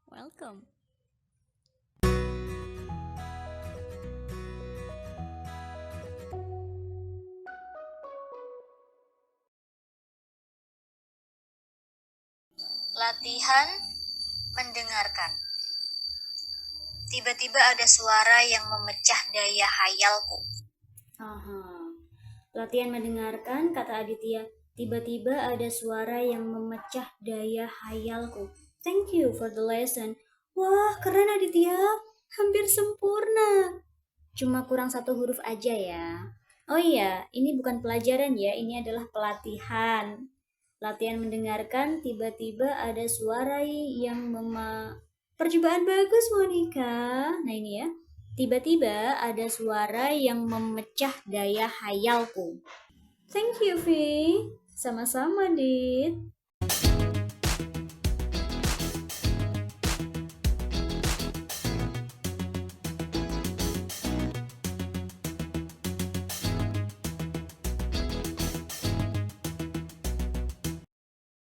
Welcome. Latihan mendengarkan. Tiba-tiba ada suara yang memecah daya hayalku. Aha. Latihan mendengarkan, kata Aditya. Tiba-tiba ada suara yang memecah daya hayalku. Thank you for the lesson. Wah, keren Aditya. Hampir sempurna. Cuma kurang satu huruf aja ya. Oh iya, ini bukan pelajaran ya, ini adalah pelatihan. Latihan mendengarkan, tiba-tiba ada suara yang Percobaan bagus, Monica. Nah ini ya. Tiba-tiba ada suara yang memecah daya hayalku. Thank you, Vi. Sama-sama, Dit.